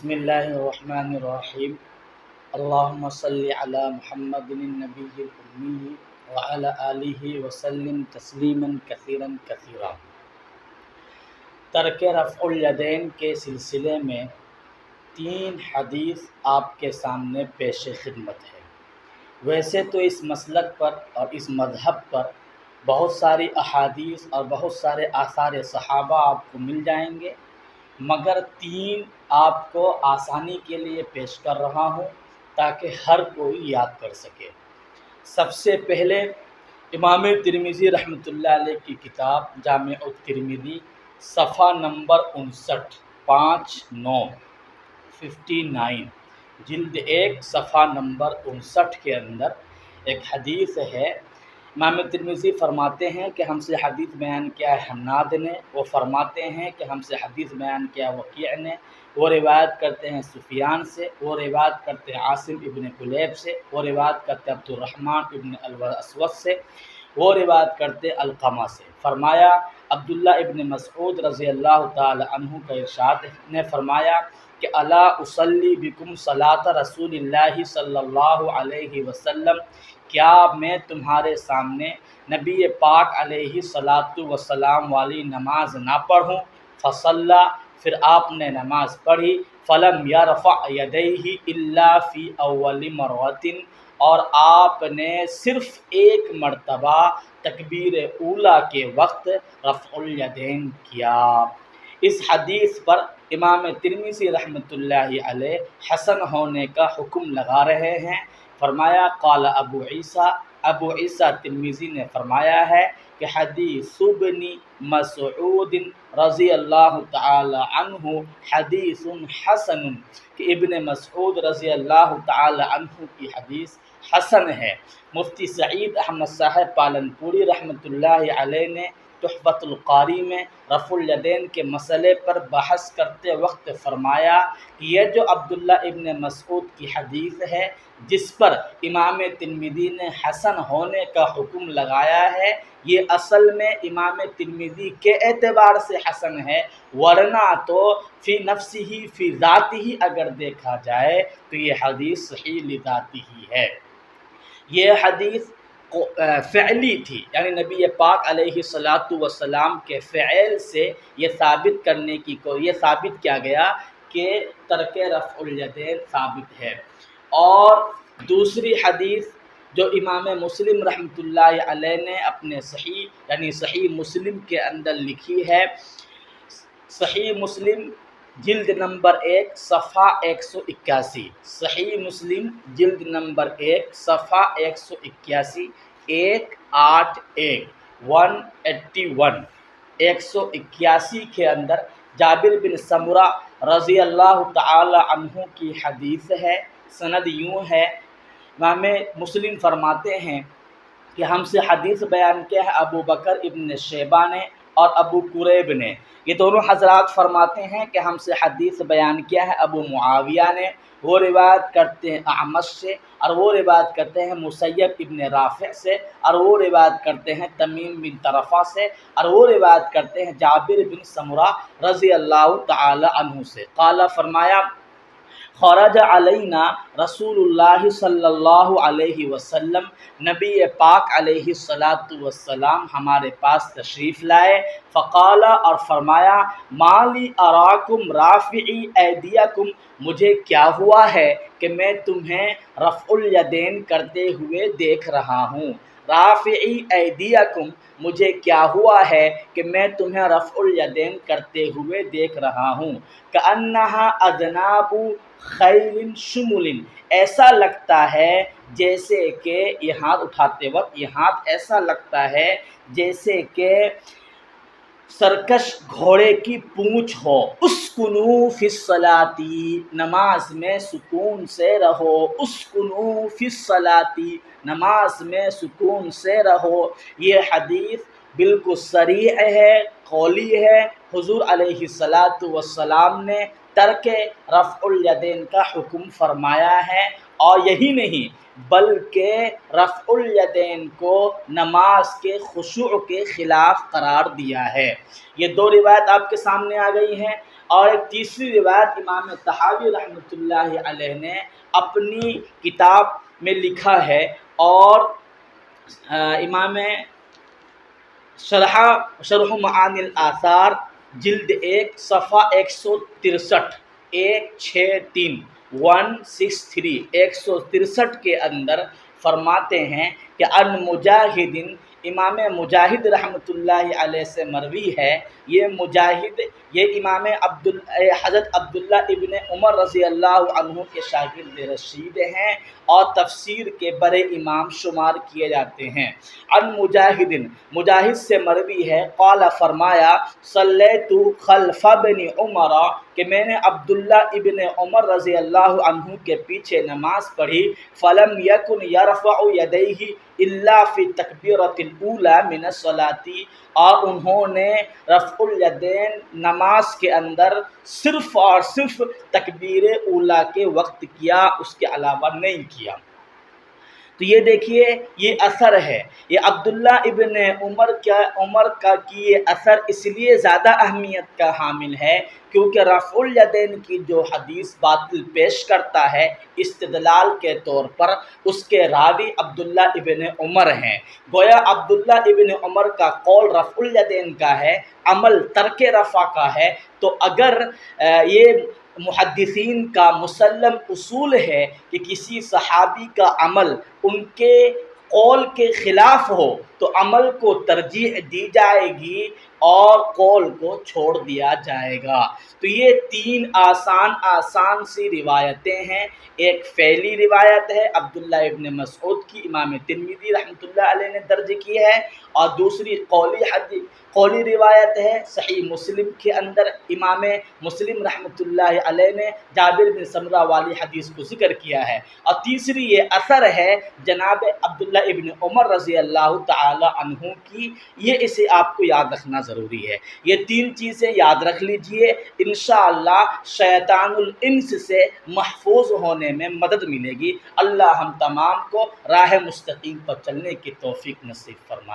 بسم اللہ الرحمن الرحیم اللہم صلی علی محمد النبی الامی وعلی آلہ وسلم تسلیما کثیرا کثیرا۔ ترک رفع الیدین کے سلسلے میں 3 حدیث آپ کے سامنے پیش خدمت ہے۔ ویسے تو اس مسلک پر اور اس مذہب پر بہت ساری احادیث اور بہت سارے آثار صحابہ آپ کو مل جائیں گے، مگر 3 آپ کو آسانی کے لیے پیش کر رہا ہوں تاکہ ہر کوئی یاد کر سکے۔ سب سے پہلے امام ترمذی رحمۃ اللہ علیہ کی کتاب جامع الترمذی صفحہ نمبر 59 جلد 1 صفحہ نمبر 59 کے اندر ایک حدیث ہے۔ امام ترمذی فرماتے ہیں کہ ہم سے حدیث بیان کیا ہے حناد نے، وہ فرماتے ہیں کہ ہم سے حدیث بیان کیا وکیع نے، وہ روایت کرتے ہیں سفیان سے، وہ روایت کرتے ہیں عاصم ابن کلیب سے، وہ روایت کرتے ہیں عبدالرحمن ابن الاسود سے، وہ روایت کرتے علقمہ سے۔ فرمایا عبداللہ ابن مسعود رضی اللہ تعالی عنہ کا ارشاد نے فرمایا کہ الا اصلی بکم صلاۃ رسول اللہ صلی اللہ علیہ وسلم، کیا میں تمہارے سامنے نبی پاک علیہ الصلاۃ والسلام والی نماز نہ پڑھوں؟ فصلی، پھر آپ نے نماز پڑھی، فلم یرفع یدیہ الا فی اول مرۃ، اور آپ نے صرف ایک مرتبہ تکبیر اولیٰ کے وقت رفع الیدین کیا۔ اس حدیث پر امام ترمذی رحمۃ اللہ علیہ حسن ہونے کا حکم لگا رہے ہیں۔ فرمایا قال ابو عیسیٰ ترمذی نے فرمایا ہے کہ حدیث ابن مسعود رضی اللہ تعالی عنہ حدیث حسن، کہ ابن مسعود رضی اللہ تعالی عنہ کی حدیث حسن ہے۔ مفتی سعید احمد صاحب پالنپوری رحمۃ اللہ علیہ نے تحفۃ القاری میں رفع الیدین کے مسئلے پر بحث کرتے وقت فرمایا کہ یہ جو عبداللہ ابن مسعود کی حدیث ہے جس پر امام ترمذی نے حسن ہونے کا حکم لگایا ہے، یہ اصل میں امام ترمذی کے اعتبار سے حسن ہے، ورنہ تو فی نفسہ فی ذاتہ اگر دیکھا جائے تو یہ حدیث صحیح لذاتہ ہے۔ یہ حدیث فعلی تھی، یعنی نبی پاک علیہ الصلاۃ والسلام کے فعل سے یہ ثابت کیا گیا کہ ترک رفع الیدین ثابت ہے۔ اور دوسری حدیث جو امام مسلم رحمۃ اللہ علیہ نے اپنے صحیح مسلم کے اندر لکھی ہے، صحیح مسلم جلد نمبر 1 صفحہ 181، صحیح مسلم جلد نمبر 1 صفحہ 181، 181 کے اندر جابر بن سمرہ رضی اللہ تعالی عنہ کی حدیث ہے۔ سند یوں ہے، امام مسلم فرماتے ہیں کہ ہم سے حدیث بیان کیا ہے ابو بکر ابن شیبہ نے اور ابو قریب نے۔ یہ دونوں حضرات فرماتے ہیں کہ ہم سے حدیث بیان کیا ہے ابو معاویہ نے، وہ روایت کرتے ہیں اعمش سے، اور وہ روایت کرتے ہیں مسیب ابن رافع سے، اور وہ روایت کرتے ہیں تمیم بن طرفہ سے، اور وہ روایت کرتے ہیں جابر بن سمرہ رضی اللہ تعالی عنہ سے۔ قال، فرمایا خرج علینا رسول اللہ صلی اللہ علیہ وسلم، نبی پاک علیہ الصلاۃ والسلام ہمارے پاس تشریف لائے۔ فقال، اور فرمایا مالی اراکم رافعی ایدیکم، مجھے کیا ہوا ہے کہ میں تمہیں رفع الیدین کرتے ہوئے دیکھ رہا ہوں۔ رافعی ایدیکم، مجھے کیا ہوا ہے کہ میں تمہیں رفع الیدین کرتے ہوئے دیکھ رہا ہوں۔ کأنہا اذناب خیل شمل، ایسا لگتا ہے جیسے کہ یہ ہاتھ اٹھاتے وقت یہ ہاتھ ایسا لگتا ہے جیسے کہ سرکش گھوڑے کی پونچھ ہو۔ اسکنوا فی الصلاۃ، نماز میں سکون سے رہو۔ اسکنوا فی الصلاۃ، نماز میں سکون سے رہو۔ یہ حدیث بالکل صریح ہے، قولی ہے۔ حضور علیہ الصلاۃ والسلام نے ترک رفع الیدین کا حکم فرمایا ہے، اور یہی نہیں بلکہ رفع الیدین کو نماز کے خشوع کے خلاف قرار دیا ہے۔ یہ دو روایت آپ کے سامنے آ گئی ہیں، اور ایک تیسری روایت امام طحاوی رحمۃ اللہ علیہ نے اپنی کتاب میں لکھا ہے، اور امام شرح معانی الآثار جلد 1 صفحہ 163 163 کے اندر فرماتے ہیں کہ ان مجاہد، امام مجاہد رحمۃ اللہ علیہ سے مروی ہے، یہ مجاہد یہ امام حضرت عبداللہ ابن عمر رضی اللہ عنہ کے شاگرد رشید ہیں اور تفسیر کے بڑے امام شمار کیے جاتے ہیں۔ ان مجاہد سے مروی ہے، قال فرمایا صلیت خلف ابن عمر، کہ میں نے عبداللہ ابن عمر رضی اللہ عنہ کے پیچھے نماز پڑھی، فلم یکن یرفع یدیہ الا فی تکبیرۃ الاولی من الصلاۃ، اور انہوں نے رفع الیدین نماز کے اندر صرف اور صرف تکبیر اولیٰ کے وقت کیا، اس کے علاوہ نہیں کیا۔ تو یہ دیکھیے یہ اثر ہے، یہ عبداللہ ابن عمر کا کی یہ اثر اس لیے زیادہ اہمیت کا حامل ہے کیونکہ رفع الیدین کی جو حدیث باطل پیش کرتا ہے استدلال کے طور پر، اس کے راوی عبداللہ ابن عمر ہیں۔ گویا عبداللہ ابن عمر کا قول رفع الیدین کا ہے، عمل ترک رفع کا ہے، تو اگر یہ محدثین کا مسلم اصول ہے کہ کسی صحابی کا عمل ان کے قول کے خلاف ہو تو عمل کو ترجیح دی جائے گی اور قول کو چھوڑ دیا جائے گا۔ تو یہ تین آسان سی روایتیں ہیں، ایک فعلی روایت ہے عبداللہ ابن مسعود کی، امام ترمذی رحمۃ اللہ علیہ نے درج کی ہے، اور دوسری قولی روایت ہے صحیح مسلم کے اندر امام مسلم رحمۃ اللہ علیہ نے جابر بن سمرہ والی حدیث کو ذکر کیا ہے، اور تیسری یہ اثر ہے جناب عبداللہ ابن عمر رضی اللہ تعالی عنہ کی، یہ اسے آپ کو یاد رکھنا ضروری ہے۔ یہ تین چیزیں یاد رکھ لیجئے، انشاءاللہ شیطان الانس سے محفوظ ہونے میں مدد ملے گی۔ اللہ ہم تمام کو راہ مستقیم پر چلنے کی توفیق نصیب فرمائے۔